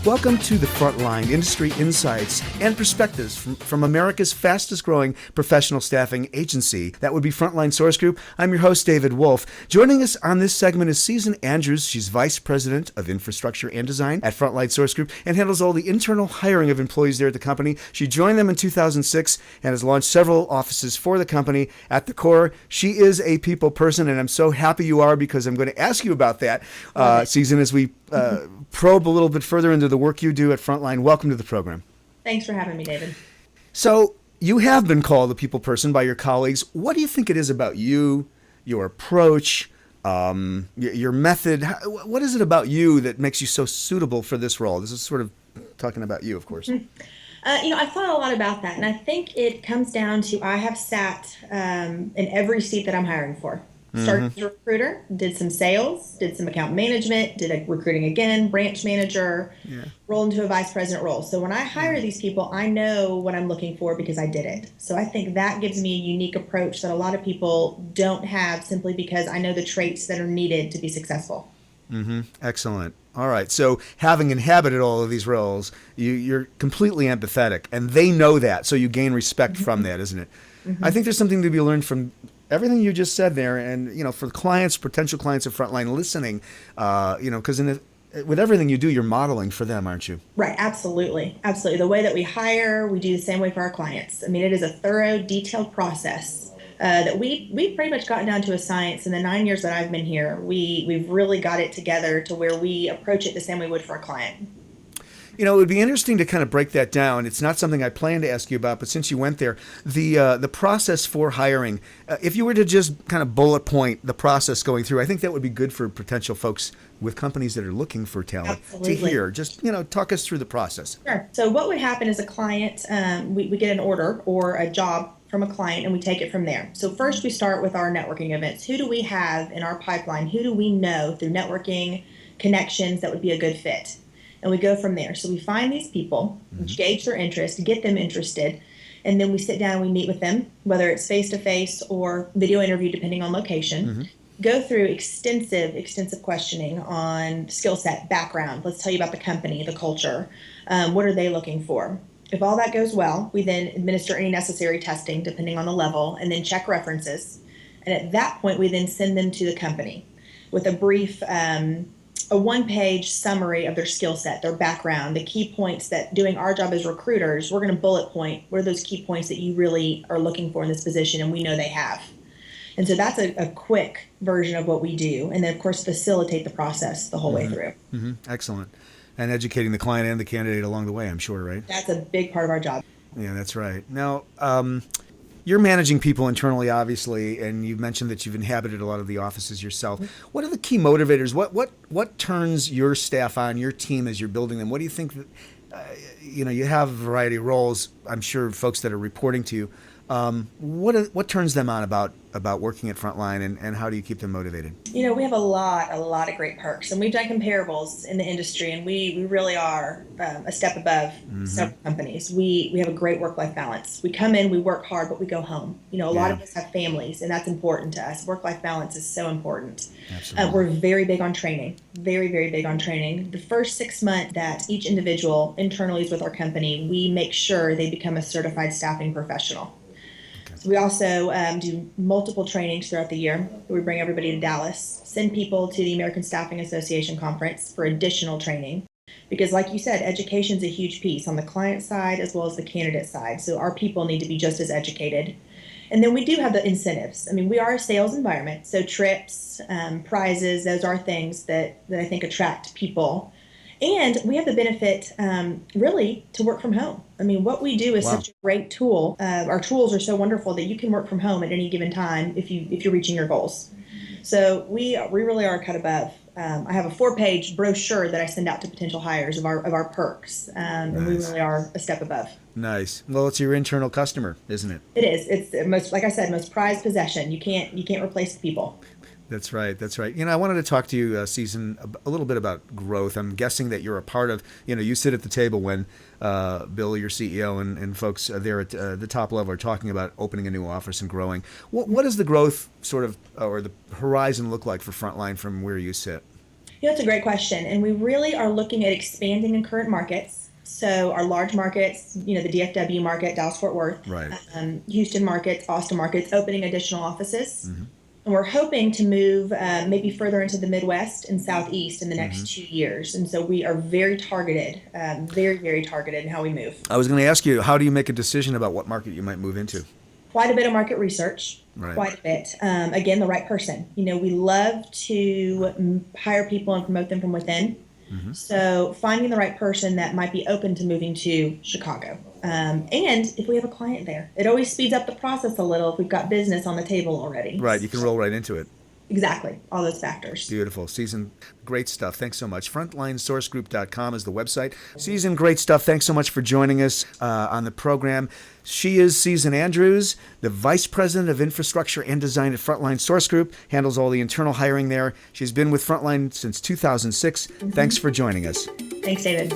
Welcome to the Frontline, industry insights and perspectives from America's fastest growing professional staffing agency. That would be Frontline Source Group. I'm your host, David Wolf. Joining us on this segment is Ceesun Andrews. She's Vice President of Infrastructure and Design at Frontline Source Group and handles all the internal hiring of employees there at the company. She joined them in 2006 and has launched several offices for the company. At the core, she is a people person, and I'm so happy you are because I'm going to ask you about that, Ceesun, as we probe a little bit further into the work you do at Frontline. Welcome to the program. Thanks for having me, David. So you have been called a people person by your colleagues. What do you think it is about you, your approach, your method? What is it about you that makes you so suitable for this role? This is sort of talking about you, of course. I've thought a lot about that, and I think it comes down to I have sat in every seat that I'm hiring for. Started as a recruiter, did some sales, did some account management, did a recruiting again, branch manager, rolled into a vice president role. So when I hire these people, I know what I'm looking for because I did it. So I think that gives me a unique approach that a lot of people don't have simply because I know the traits that are needed to be successful. Excellent. All right. So having inhabited all of these roles, you're completely empathetic, and they know that. So you gain respect from that, isn't it? I think there's something to be learned from everything you just said there, and for the clients, potential clients of Frontline listening, because with everything you do, you're modeling for them, aren't you? Right, absolutely, absolutely. The way that we hire, we do the same way for our clients. I mean, it is a thorough, detailed process that we've pretty much gotten down to a science. In the 9 years that I've been here, we've really got it together to where we approach it the same way we would for a client. It would be interesting to kind of break that down. It's not something I planned to ask you about, but since you went there, the process for hiring, if you were to just kind of bullet point the process going through, I think that would be good for potential folks with companies that are looking for talent to hear. Just, talk us through the process. Sure. So what would happen as a client, we get an order or a job from a client and we take it from there. So first we start with our networking events. Who do we have in our pipeline? Who do we know through networking connections that would be a good fit? And we go from there. So we find these people, gauge their interest, get them interested, and then we sit down and we meet with them, whether it's face-to-face or video interview, depending on location. Go through extensive questioning on skill set, background. Let's tell you about the company, the culture. What are they looking for? If all that goes well, we then administer any necessary testing, depending on the level, and then check references. And at that point, we then send them to the company with a brief a one-page summary of their skill set, their background, the key points that doing our job as recruiters, we're going to bullet point what are those key points that you really are looking for in this position, and we know they have. And so that's a quick version of what we do. And then, of course, facilitate the process the whole way through. Excellent. And educating the client and the candidate along the way, I'm sure, right? That's a big part of our job. Yeah, that's right. Now, you're managing people internally, obviously, and you've mentioned that you've inhabited a lot of the offices yourself. What are the key motivators? What turns your staff on, your team as you're building them? What do you think that, you have a variety of roles, I'm sure folks that are reporting to you. What turns them on about working at Frontline, and how do you keep them motivated? We have a lot of great perks, and we've done comparables in the industry, and we really are a step above several companies. We have a great work-life balance. We come in, we work hard, but we go home. A lot of us have families, and that's important to us. Work-life balance is so important. Absolutely. We're very big on training, very, very big on training. The first 6 months that each individual internally is with our company, we make sure they become a certified staffing professional. So we also do multiple trainings throughout the year. We bring everybody to Dallas, send people to the American Staffing Association conference for additional training. Because like you said, education is a huge piece on the client side as well as the candidate side. So our people need to be just as educated. And then we do have the incentives. I mean, we are a sales environment. So trips, prizes, those are things that I think attract people. And we have the benefit, really, to work from home. I mean, what we do is such a great tool. Our tools are so wonderful that you can work from home at any given time if you're reaching your goals. So we really are cut above I have a 4-page brochure that I send out to potential hires of our perks, and we Nice. really are a step above. Nice. Well, it's your internal customer, isn't it? It is. It's the most, like I said, most prized possession. You can't replace the people. That's right. That's right. I wanted to talk to you, Ceesun, a little bit about growth. I'm guessing that you're a part of, you sit at the table when Bill, your CEO, and folks there at the top level are talking about opening a new office and growing. What does the growth sort of, or the horizon look like for Frontline from where you sit? It's a great question. And we really are looking at expanding in current markets. So our large markets, the DFW market, Dallas-Fort Worth, Right. Houston markets, Austin markets, opening additional offices. And we're hoping to move maybe further into the Midwest and Southeast in the next 2 years. And so we are very targeted, very, very targeted in how we move. I was going to ask you, how do you make a decision about what market you might move into? Quite a bit of market research, Right. quite a bit. Again, the right person. We love to hire people and promote them from within. So finding the right person that might be open to moving to Chicago. And if we have a client there, it always speeds up the process a little if we've got business on the table already. Right. You can roll right into it. Exactly. All those factors. Beautiful. Ceesun, great stuff. Thanks so much. FrontlineSourceGroup.com is the website. Ceesun, great stuff. Thanks so much for joining us on the program. She is Ceesun Andrews, the Vice President of Infrastructure and Design at Frontline Source Group, handles all the internal hiring there. She's been with Frontline since 2006. Thanks for joining us. Thanks, David.